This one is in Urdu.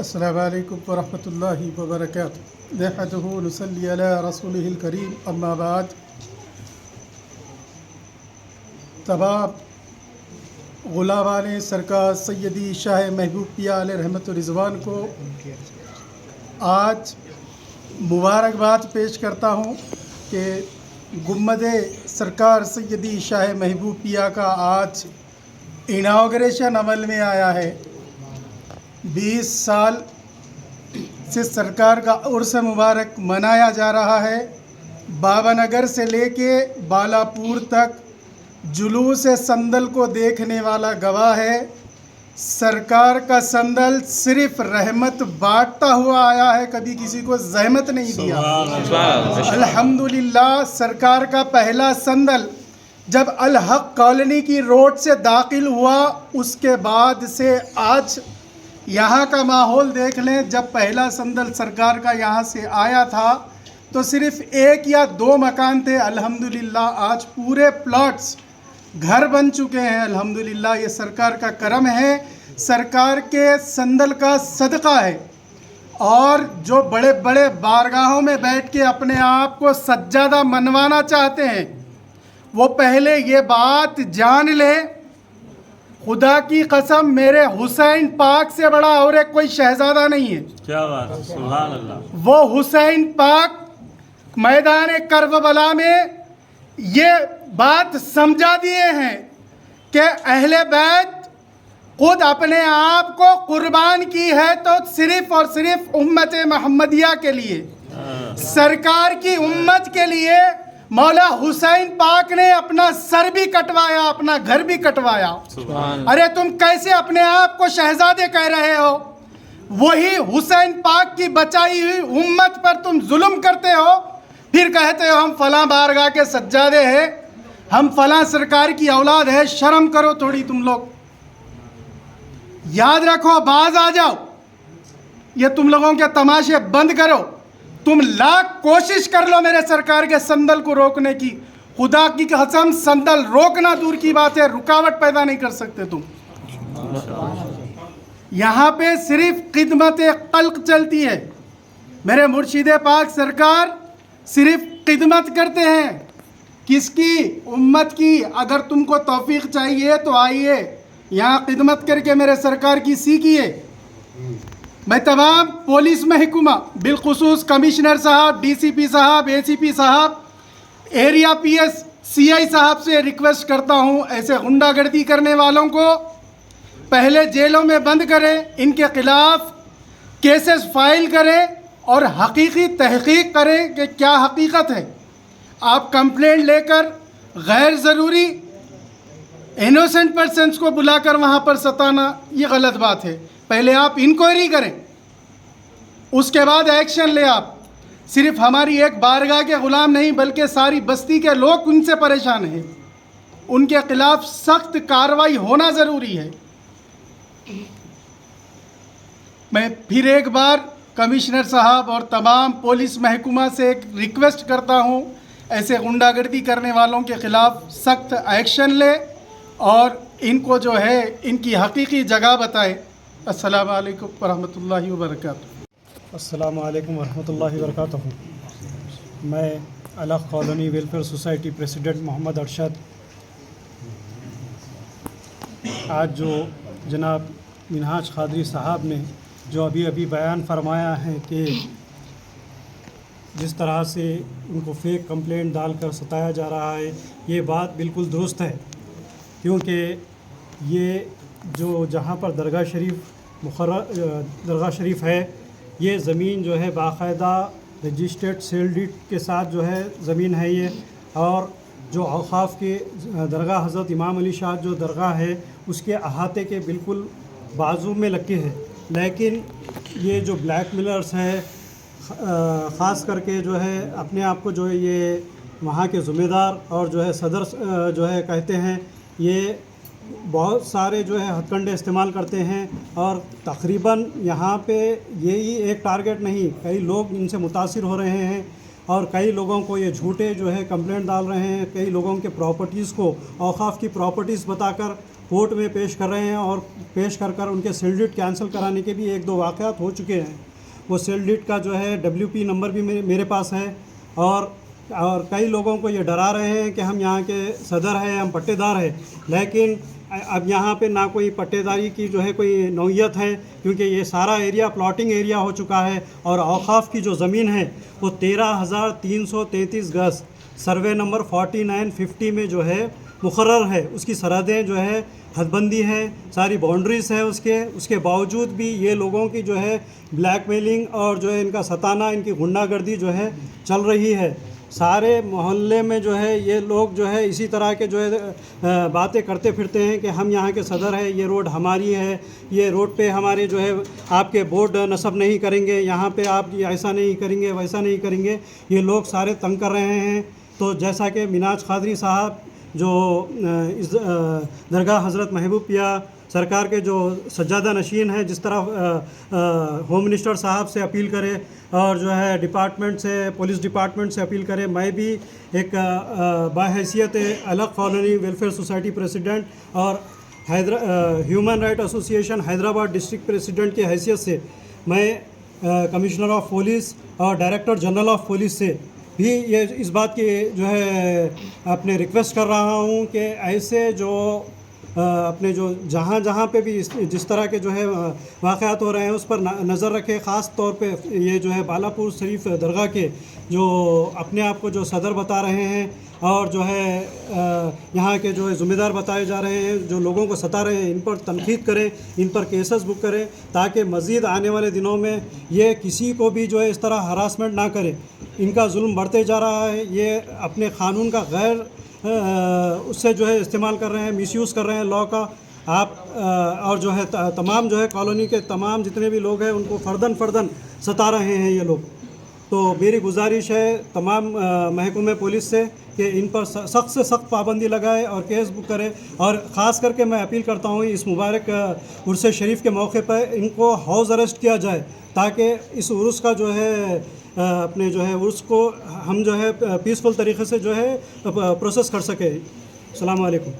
السلام علیکم ورحمۃ اللہ وبرکاتہ۔ نحمدہ نصلی علی رسولہ الکریم، اما بعد۔ تمام غلامان سرکار سیدی شاہ محبوب پیا علیہ رحمت و رضوان کو آج مبارکباد پیش کرتا ہوں کہ گنبد سرکار سیدی شاہ محبوب پیا کا آج اناگریشن عمل میں آیا ہے۔ 20 سال سے سرکار کا عرس مبارک منایا جا رہا ہے۔ بابا نگر سے لے کے بالاپور تک جلوس سندل کو دیکھنے والا گواہ ہے۔ سرکار کا سندل صرف رحمت بانٹتا ہوا آیا ہے، کبھی کسی کو زحمت نہیں دیا۔ الحمدللہ سرکار کا پہلا سندل جب الحق کالونی کی روڈ سے داخل ہوا، اس کے بعد سے آج یہاں کا ماحول دیکھ لیں۔ جب پہلا سندل سرکار کا یہاں سے آیا تھا تو صرف 1 یا 2 مکان تھے، الحمدللہ آج پورے پلاٹس گھر بن چکے ہیں۔ الحمدللہ یہ سرکار کا کرم ہے، سرکار کے سندل کا صدقہ ہے۔ اور جو بڑے بڑے بارگاہوں میں بیٹھ کے اپنے آپ کو سجادہ منوانا چاہتے ہیں، وہ پہلے یہ بات جان لے، خدا کی قسم میرے حسین پاک سے بڑا اور ایک کوئی شہزادہ نہیں ہے۔ کیا بات ہے، سبحان اللہ۔ وہ حسین پاک میدان کربلا میں یہ بات سمجھا دیے ہیں کہ اہل بیت خود اپنے آپ کو قربان کی ہے تو صرف اور صرف امت محمدیہ کے لیے، سرکار کی امت کے لیے مولا حسین پاک نے اپنا سر بھی کٹوایا، اپنا گھر بھی کٹوایا۔ ارے تم کیسے اپنے آپ کو شہزادے کہہ رہے ہو؟ وہی حسین پاک کی بچائی ہوئی امت پر تم ظلم کرتے ہو، پھر کہتے ہو ہم فلاں بارگاہ کے سجادے ہیں، ہم فلاں سرکار کی اولاد ہے۔ شرم کرو تھوڑی تم لوگ، یاد رکھو، باز آ جاؤ، یہ تم لوگوں کے تماشے بند کرو۔ تم لاکھ کوشش کر لو میرے سرکار کے سندل کو روکنے کی، خدا کی قسم سندل روکنا دور کی بات ہے، رکاوٹ پیدا نہیں کر سکتے تم۔ یہاں پہ صرف خدمت خلق چلتی ہے، میرے مرشد پاک سرکار صرف خدمت کرتے ہیں۔ کس کی؟ امت کی۔ اگر تم کو توفیق چاہیے تو آئیے یہاں خدمت کر کے میرے سرکار کی سیکھیے۔ میں تمام پولیس محکمہ، بالخصوص کمشنر صاحب، ڈی سی پی صاحب، اے سی پی صاحب، ایریا پی ایس، سی آئی صاحب سے ریکویسٹ کرتا ہوں، ایسے غنڈہ گردی کرنے والوں کو پہلے جیلوں میں بند کریں، ان کے خلاف کیسز فائل کریں اور حقیقی تحقیق کریں کہ کیا حقیقت ہے۔ آپ کمپلینٹ لے کر غیر ضروری انوسنٹ پرسنس کو بلا کر وہاں پر ستانا یہ غلط بات ہے۔ پہلے آپ انکوائری کریں، اس کے بعد ایکشن لیں۔ آپ صرف ہماری ایک بارگاہ کے غلام نہیں بلکہ ساری بستی کے لوگ ان سے پریشان ہیں، ان کے خلاف سخت کارروائی ہونا ضروری ہے۔ میں پھر ایک بار کمشنر صاحب اور تمام پولیس محکمہ سے ایک ریکویسٹ کرتا ہوں، ایسے غنڈہ گردی کرنے والوں کے خلاف سخت ایکشن لے اور ان کو جو ہے ان کی حقیقی جگہ بتائے۔ السلام علیکم ورحمۃ اللہ وبرکاتہ۔ السلام علیکم ورحمۃ اللہ وبرکاتہ۔ میں الحق کالونی ویلفیئر سوسائٹی پریزیڈنٹ محمد ارشد، آج جو جناب منہاج قادری صاحب نے جو ابھی بیان فرمایا ہے کہ جس طرح سے ان کو فیک کمپلینٹ ڈال کر ستایا جا رہا ہے، یہ بات بالکل درست ہے، کیونکہ یہ جو جہاں پر درگاہ شریف ہے، یہ زمین جو ہے باقاعدہ رجسٹرڈ سیل ڈیڈ کے ساتھ جو ہے زمین ہے یہ، اور جو اوقاف کے درگاہ حضرت امام علی شاہ جو درگاہ ہے اس کے احاطے کے بالکل بازو میں لگ کے ہے۔ لیکن یہ جو بلیک میلرز ہے، خاص کر کے جو ہے اپنے آپ کو جو ہے یہ وہاں کے ذمہ دار اور جو ہے صدر جو ہے کہتے ہیں، یہ بہت سارے جو ہے ہتھ کنڈے استعمال کرتے ہیں، اور تقریباً یہاں پہ یہی ایک ٹارگٹ نہیں، کئی لوگ ان سے متاثر ہو رہے ہیں اور کئی لوگوں کو یہ جھوٹے جو ہے کمپلینٹ ڈال رہے ہیں، کئی لوگوں کے پراپرٹیز کو اوقاف کی پراپرٹیز بتا کر کورٹ میں پیش کر رہے ہیں اور پیش کر کر ان کے سیل ڈیڈ کینسل کرانے کے بھی 1-2 واقعات ہو چکے ہیں. وہ سیل ڈیڈ کا جو ہے WP نمبر بھی میرے پاس ہے اور کئی لوگوں کو یہ ڈرا رہے ہیں کہ ہم یہاں کے صدر ہیں, ہم پٹے دار ہیں, لیکن اب یہاں پہ نہ کوئی پٹے داری کی جو ہے کوئی نوعیت ہے, کیونکہ یہ سارا ایریا پلاٹنگ ایریا ہو چکا ہے اور اوقاف کی جو زمین ہے وہ 13,333 گز سروے نمبر 4950 میں جو ہے مقرر ہے. اس کی سرحدیں جو ہے حد بندی ہے, ساری باؤنڈریز ہے اس کے باوجود بھی یہ لوگوں کی جو ہے بلیک میلنگ اور جو ہے ان کا ستانہ, ان کی غنڈہ گردی جو ہے چل رہی ہے. سارے محلے میں جو ہے یہ لوگ جو ہے اسی طرح کے جو ہے باتیں کرتے پھرتے ہیں کہ ہم یہاں کے صدر ہیں, یہ روڈ ہماری ہے, یہ روڈ پہ ہمارے جو ہے آپ کے بورڈ نصب نہیں کریں گے, یہاں پہ آپ ایسا نہیں کریں گے, ویسا نہیں کریں گے. یہ لوگ سارے تنگ کر رہے ہیں. تو جیسا کہ مناج قادری صاحب جو اس درگاہ حضرت محبوب پیا سرکار کے جو سجادہ نشین ہیں, جس طرح ہوم منسٹر صاحب سے اپیل کرے اور جو ہے ڈپارٹمنٹ سے, پولیس ڈپارٹمنٹ سے اپیل کرے, میں بھی ایک باحیثیت الگ کالونی ویلفیئر سوسائٹی پریسیڈنٹ اور ہیومن رائٹ ایسوسی ایشن حیدرآباد ڈسٹرکٹ پریسیڈنٹ کی حیثیت سے میں کمشنر آف پولیس اور ڈائریکٹر جنرل آف پولیس سے بھی یہ اس بات کی جو ہے اپنے ریکویسٹ کر رہا ہوں کہ ایسے جو اپنے جو جہاں پہ بھی جس طرح کے جو ہے واقعات ہو رہے ہیں اس پر نظر رکھے. خاص طور پہ یہ جو ہے بالاپور شریف درگاہ کے جو اپنے آپ کو جو صدر بتا رہے ہیں اور جو ہے یہاں کے جو ہے ذمہ دار بتائے جا رہے ہیں, جو لوگوں کو ستا رہے ہیں, ان پر تنقید کریں, ان پر کیسز بک کریں تاکہ مزید آنے والے دنوں میں یہ کسی کو بھی جو ہے اس طرح ہراسمنٹ نہ کرے. ان کا ظلم بڑھتے جا رہا ہے, یہ اپنے قانون کا غیر اس سے جو ہے استعمال کر رہے ہیں, میس یوز کر رہے ہیں لاء کا. آپ اور جو ہے تمام جو ہے کالونی کے تمام جتنے بھی لوگ ہیں ان کو فرداً ستا رہے ہیں یہ لوگ. تو میری گزارش ہے تمام محکمہ پولیس سے کہ ان پر سخت سے سخت پابندی لگائے اور کیس بک کرے. اور خاص کر کے میں اپیل کرتا ہوں اس مبارک عرس شریف کے موقع پر ان کو ہاؤس اریسٹ کیا جائے تاکہ اس عرس کا جو ہے اپنے جو ہے عرس کو ہم جو ہے پیسفل طریقے سے جو ہے پروسیس کر سکیں. السلام علیکم.